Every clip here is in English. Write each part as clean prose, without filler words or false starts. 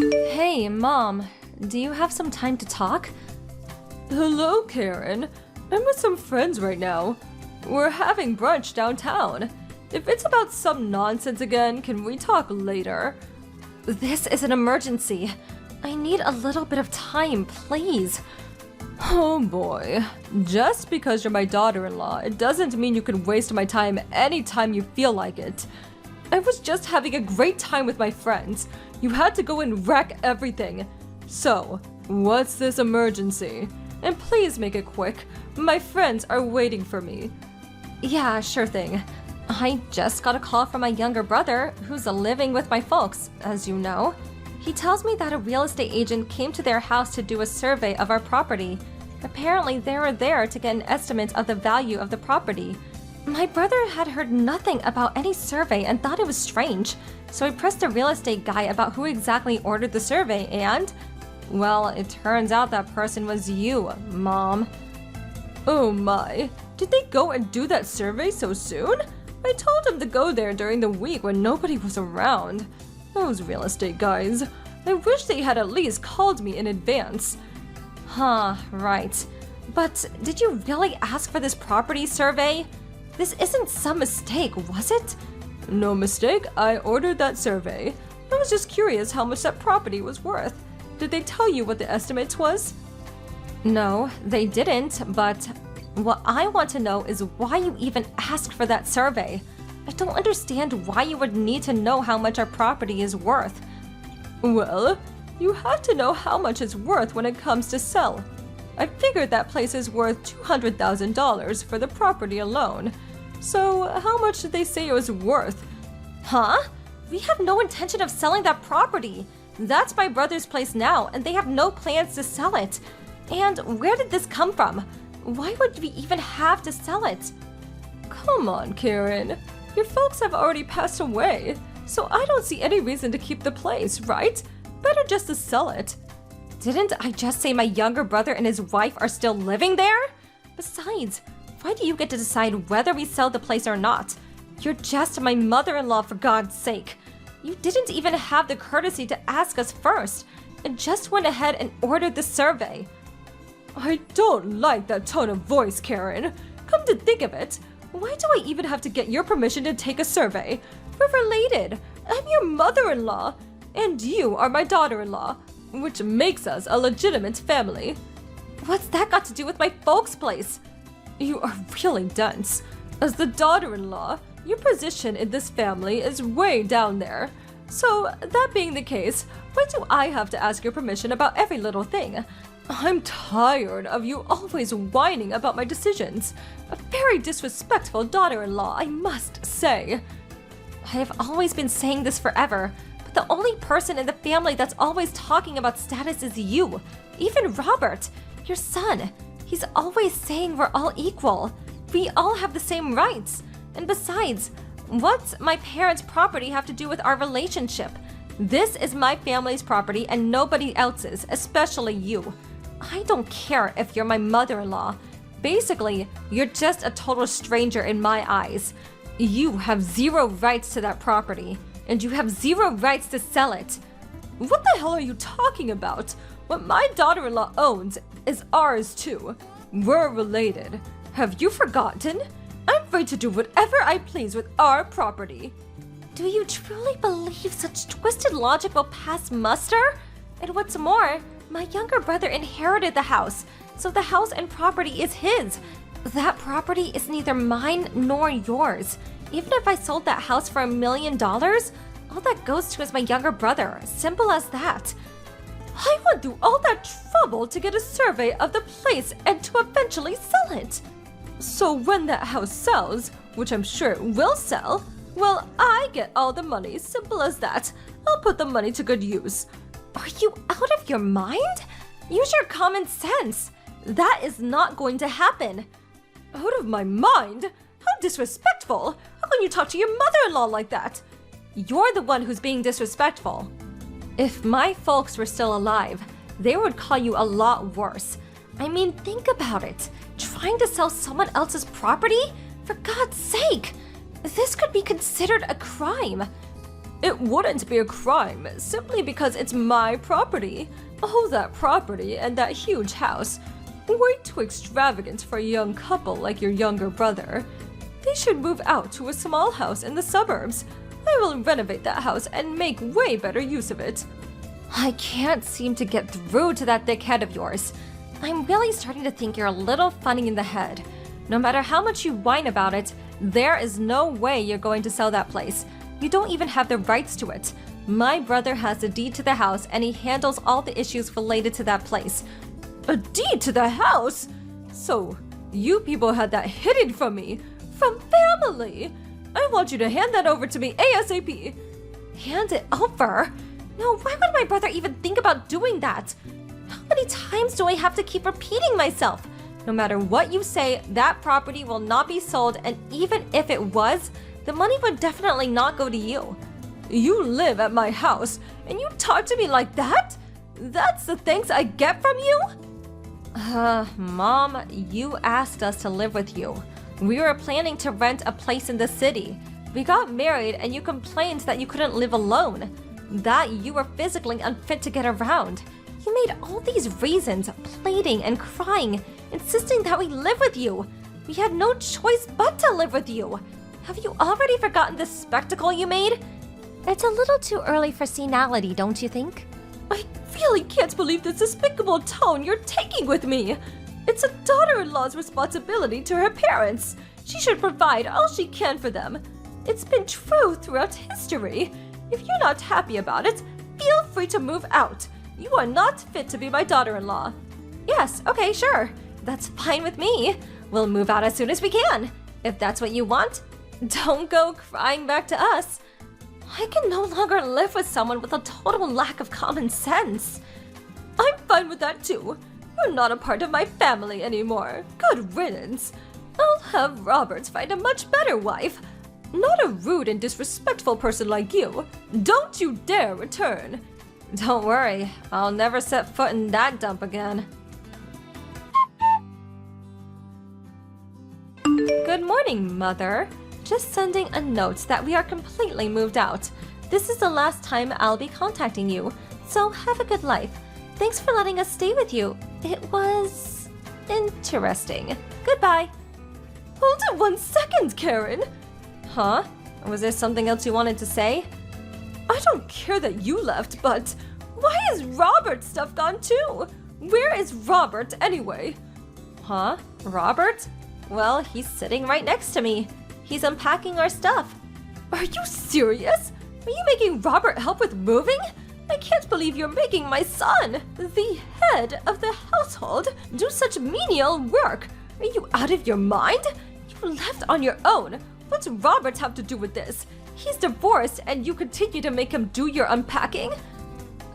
Hey, Mom, do you have some time to talk? Hello, Karen. I'm with some friends right now. We're having brunch downtown. If it's about some nonsense again, can we talk later? This is an emergency. I need a little bit of time, please. Oh boy. Just because you're my daughter-in-law, it doesn't mean you can waste my time anytime you feel like it. I was just having a great time with my friends. You had to go and wreck everything. So, what's this emergency? And please make it quick. My friends are waiting for me. Yeah, sure thing. I just got a call from my younger brother, who's living with my folks, as you know. He tells me that a real estate agent came to their house to do a survey of our property. Apparently, they were there to get an estimate of the value of the property. My brother had heard nothing about any survey and thought it was strange, so he pressed the real estate guy about who exactly ordered the survey and… well, it turns out that person was you, Mom. Oh my, did they go and do that survey so soon? I told them to go there during the week when nobody was around. Those real estate guys. I wish they had at least called me in advance. Huh, right. But did you really ask for this property survey? This isn't some mistake, was it? No mistake, I ordered that survey. I was just curious how much that property was worth. Did they tell you what the estimate was? No, they didn't, but what I want to know is why you even asked for that survey. I don't understand why you would need to know how much our property is worth. Well, you have to know how much it's worth when it comes to sell. I figured that place is worth $200,000 for the property alone. So, how much did they say it was worth? Huh? We have no intention of selling that property. That's my brother's place now, and they have no plans to sell it. And where did this come from? Why would we even have to sell it? Come on, Karen. Your folks have already passed away, so I don't see any reason to keep the place, right? Better just to sell it. Didn't I just say my younger brother and his wife are still living there? Besides, why do you get to decide whether we sell the place or not? You're just my mother-in-law, for God's sake. You didn't even have the courtesy to ask us first, and just went ahead and ordered the survey. I don't like that tone of voice, Karen. Come to think of it, why do I even have to get your permission to take a survey? We're related. I'm your mother-in-law, and you are my daughter-in-law, which makes us a legitimate family. What's that got to do with my folks' place? You are really dense. As the daughter-in-law, your position in this family is way down there. So, that being the case, why do I have to ask your permission about every little thing? I'm tired of you always whining about my decisions. A very disrespectful daughter-in-law, I must say. I have always been saying this forever, but the only person in the family that's always talking about status is you. Even Robert, your son. He's always saying we're all equal. We all have the same rights. And besides, what's my parents' property have to do with our relationship? This is my family's property and nobody else's, especially you. I don't care if you're my mother-in-law. Basically, you're just a total stranger in my eyes. You have zero rights to that property, and you have zero rights to sell it. What the hell are you talking about? What my daughter-in-law owns is ours too. We're related. Have you forgotten? I'm free to do whatever I please with our property. Do you truly believe such twisted logic will pass muster? And what's more, my younger brother inherited the house, so the house and property is his. That property is neither mine nor yours. Even if I sold that house for $1 million, all that goes to is my younger brother. Simple as that. I went through all that trouble to get a survey of the place and to eventually sell it. So when that house sells, which I'm sure it will sell, well, I get all the money, simple as that. I'll put the money to good use. Are you out of your mind? Use your common sense. That is not going to happen. Out of my mind? How disrespectful! How can you talk to your mother-in-law like that? You're the one who's being disrespectful. If my folks were still alive, they would call you a lot worse. I mean, think about it. Trying to sell someone else's property? For God's sake! This could be considered a crime. It wouldn't be a crime simply because it's my property. Oh, that property and that huge house. Way too extravagant for a young couple like your younger brother. They should move out to a small house in the suburbs. I will renovate that house and make way better use of it. I can't seem to get through to that thick head of yours. I'm really starting to think you're a little funny in the head. No matter how much you whine about it, there is no way you're going to sell that place. You don't even have the rights to it. My brother has the deed to the house and he handles all the issues related to that place. A deed to the house? So, you people had that hidden from me. From family. I want you to hand that over to me ASAP. Hand it over? No, why would my brother even think about doing that? How many times do I have to keep repeating myself? No matter what you say, that property will not be sold, and even if it was, the money would definitely not go to you. You live at my house, and you talk to me like that? That's the thanks I get from you? Mom, you asked us to live with you. We were planning to rent a place in the city. We got married and you complained that you couldn't live alone, that you were physically unfit to get around. You made all these reasons, pleading and crying, insisting that we live with you. We had no choice but to live with you. Have you already forgotten the spectacle you made? It's a little too early for senility, don't you think? I really can't believe the despicable tone you're taking with me. It's a daughter-in-law's responsibility to her parents. She should provide all she can for them. It's been true throughout history. If you're not happy about it, feel free to move out. You are not fit to be my daughter-in-law. Yes, okay, sure. That's fine with me. We'll move out as soon as we can. If that's what you want, don't go crying back to us. I can no longer live with someone with a total lack of common sense. I'm fine with that too. You're not a part of my family anymore. Good riddance. I'll have Robert find a much better wife. Not a rude and disrespectful person like you. Don't you dare return. Don't worry, I'll never set foot in that dump again. Good morning, Mother. Just sending a note that we are completely moved out. This is the last time I'll be contacting you, so have a good life. Thanks for letting us stay with you. It was interesting. Goodbye. Hold it 1 second, Karen. Huh? Was there something else you wanted to say? I don't care that you left, but why is Robert's stuff gone too? Where is Robert anyway? Huh? Robert? Well, he's sitting right next to me. He's unpacking our stuff. Are you serious? Are you making Robert help with moving? I can't believe you're making my son, the head of the household, do such menial work. Are you out of your mind? You left on your own. What's Robert have to do with this? He's divorced and you continue to make him do your unpacking?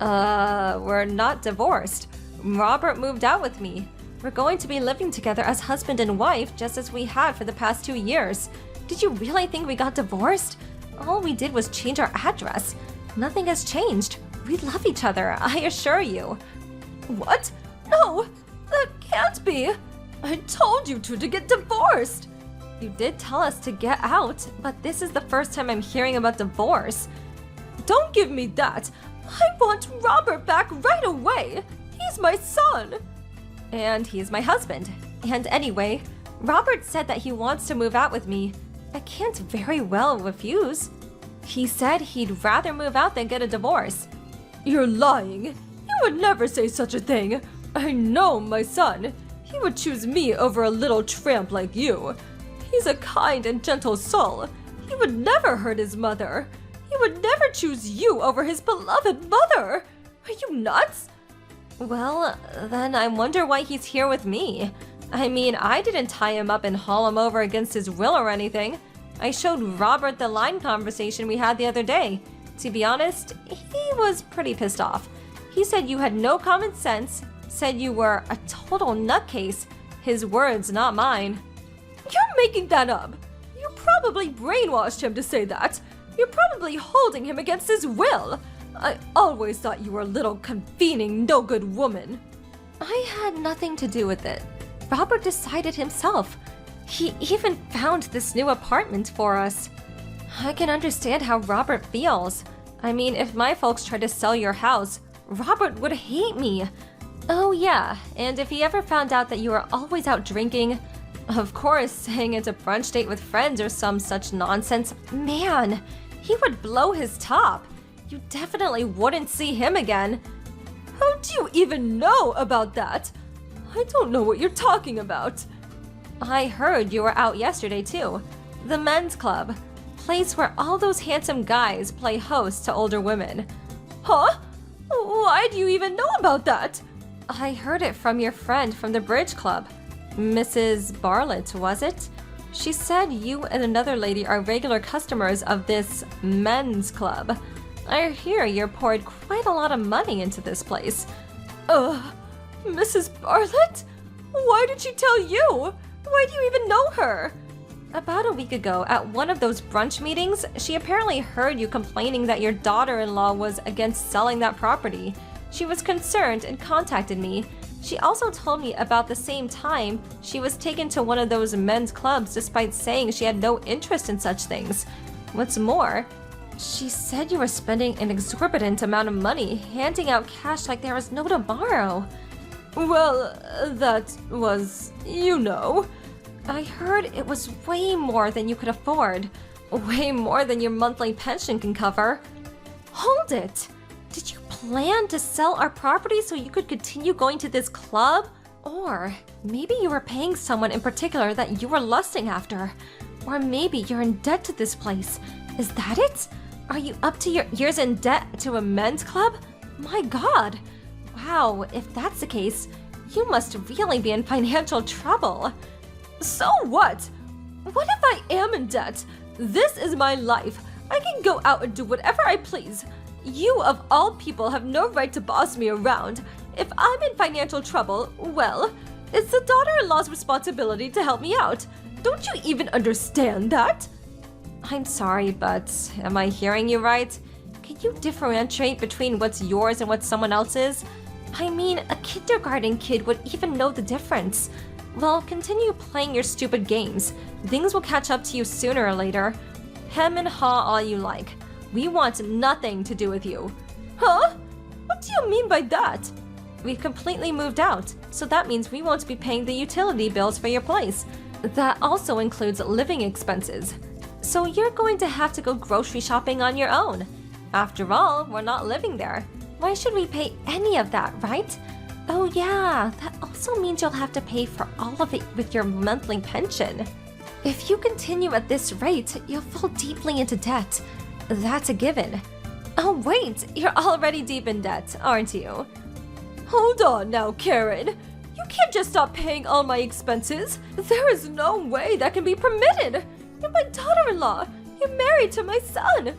We're not divorced. Robert moved out with me. We're going to be living together as husband and wife just as we had for the past 2 years. Did you really think we got divorced? All we did was change our address. Nothing has changed. We love each other, I assure you. What? No, that can't be. I told you to get divorced. You did tell us to get out, but this is the first time I'm hearing about divorce. Don't give me that. I want Robert back right away. He's my son. And he's my husband. And anyway, Robert said that he wants to move out with me. I can't very well refuse. He said he'd rather move out than get a divorce. You're lying. You would never say such a thing. I know my son. He would choose me over a little tramp like you. He's a kind and gentle soul. He would never hurt his mother. He would never choose you over his beloved mother. Are you nuts? Well, then I wonder why he's here with me. I mean, I didn't tie him up and haul him over against his will or anything. I showed Robert the line conversation we had the other day. To be honest, he was pretty pissed off. He said you had no common sense, said you were a total nutcase. His words, not mine. You're making that up. You probably brainwashed him to say that. You're probably holding him against his will. I always thought you were a little convening, no-good woman. I had nothing to do with it. Robert decided himself. He even found this new apartment for us. I can understand how Robert feels. I mean, if my folks tried to sell your house, Robert would hate me. Oh yeah, and if he ever found out that you were always out drinking, of course, saying it's a brunch date with friends or some such nonsense, man, he would blow his top. You definitely wouldn't see him again. How do you even know about that? I don't know what you're talking about. I heard you were out yesterday too. The men's club. Place where all those handsome guys play host to older women. Huh? Why do you even know about that? I heard it from your friend from the bridge club. Mrs. Bartlett, was it? She said you and another lady are regular customers of this men's club. I hear you poured quite a lot of money into this place. Mrs. Bartlett? Why did she tell you? Why do you even know her? About a week ago, at one of those brunch meetings, she apparently heard you complaining that your daughter-in-law was against selling that property. She was concerned and contacted me. She also told me about the same time she was taken to one of those men's clubs despite saying she had no interest in such things. What's more, she said you were spending an exorbitant amount of money, handing out cash like there was no tomorrow. Well, that was, you know. I heard it was way more than you could afford. Way more than your monthly pension can cover. Hold it! Did you plan to sell our property so you could continue going to this club? Or maybe you were paying someone in particular that you were lusting after. Or maybe you're in debt to this place. Is that it? Are you up to your ears in debt to a men's club? My God! Wow, if that's the case, you must really be in financial trouble. So what? What if I am in debt? This is my life. I can go out and do whatever I please. You, of all people, have no right to boss me around. If I'm in financial trouble, well, it's the daughter-in-law's responsibility to help me out. Don't you even understand that? I'm sorry, but am I hearing you right? Can you differentiate between what's yours and what someone else's? I mean, a kindergarten kid would even know the difference. Well, continue playing your stupid games. Things will catch up to you sooner or later. Hem and haw all you like. We want nothing to do with you. Huh? What do you mean by that? We've completely moved out, so that means we won't be paying the utility bills for your place. That also includes living expenses. So you're going to have to go grocery shopping on your own. After all, we're not living there. Why should we pay any of that, right? Oh yeah, that also means you'll have to pay for all of it with your monthly pension. If you continue at this rate, you'll fall deeply into debt. That's a given. Oh wait, you're already deep in debt, aren't you? Hold on now, Karen. You can't just stop paying all my expenses. There is no way that can be permitted. You're my daughter-in-law. You're married to my son.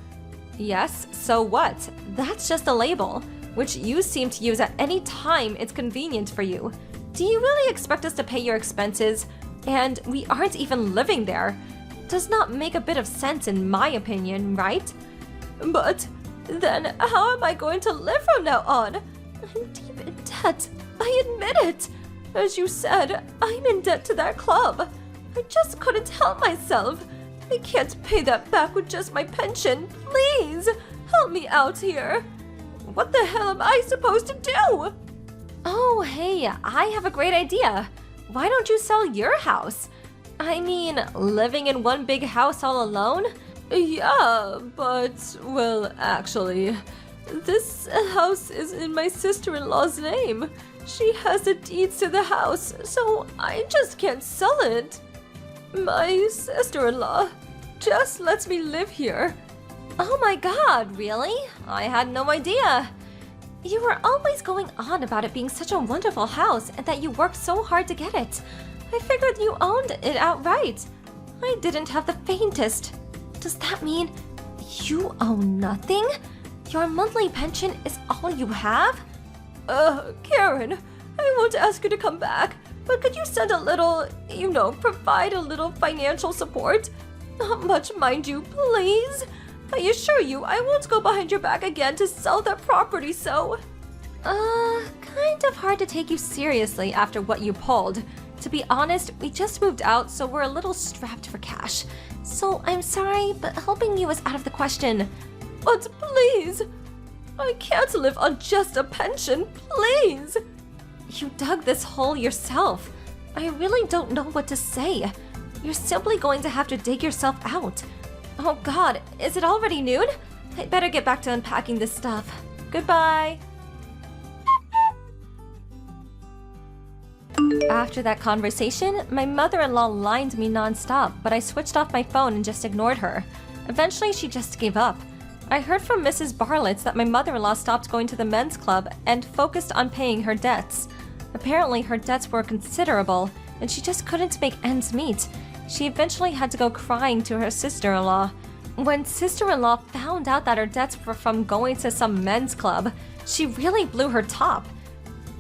Yes, so what? That's just a label, which you seem to use at any time it's convenient for you. Do you really expect us to pay your expenses? And we aren't even living there. Does not make a bit of sense in my opinion, right? But then how am I going to live from now on? I'm deep in debt. I admit it. As you said, I'm in debt to that club. I just couldn't help myself. I can't pay that back with just my pension. Please, help me out here. What the hell am I supposed to do? Oh, hey, I have a great idea. Why don't you sell your house? I mean, living in one big house all alone? Yeah, but, well, actually, this house is in my sister-in-law's name. She has the deeds to the house, so I just can't sell it. My sister-in-law just lets me live here. Oh my God, really? I had no idea. You were always going on about it being such a wonderful house and that you worked so hard to get it. I figured you owned it outright. I didn't have the faintest. Does that mean you own nothing? Your monthly pension is all you have? Karen, I won't ask you to come back, but could you send a little, provide a little financial support? Not much, mind you, please. I assure you, I won't go behind your back again to sell that property, so... Kind of hard to take you seriously after what you pulled. To be honest, we just moved out, so we're a little strapped for cash. So I'm sorry, but helping you is out of the question. But please, I can't live on just a pension, please. You dug this hole yourself. I really don't know what to say. You're simply going to have to dig yourself out. Oh God, is it already noon? I'd better get back to unpacking this stuff. Goodbye. After that conversation, my mother-in-law lined me non-stop, but I switched off my phone and just ignored her. Eventually, she just gave up. I heard from Mrs. Bartlett that my mother-in-law stopped going to the men's club and focused on paying her debts. Apparently, her debts were considerable, and she just couldn't make ends meet. She eventually had to go crying to her sister-in-law. When sister-in-law found out that her debts were from going to some men's club, she really blew her top.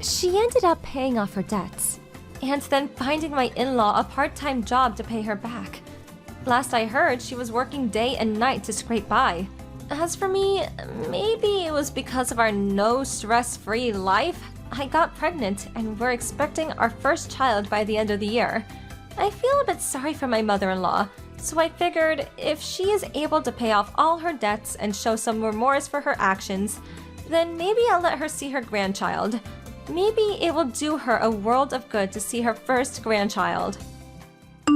She ended up paying off her debts, and then finding my in-law a part-time job to pay her back. Last I heard, she was working day and night to scrape by. As for me, maybe it was because of our no stress-free life. I got pregnant and we're expecting our first child by the end of the year. I feel a bit sorry for my mother-in-law, so I figured if she is able to pay off all her debts and show some remorse for her actions, then maybe I'll let her see her grandchild. Maybe it will do her a world of good to see her first grandchild.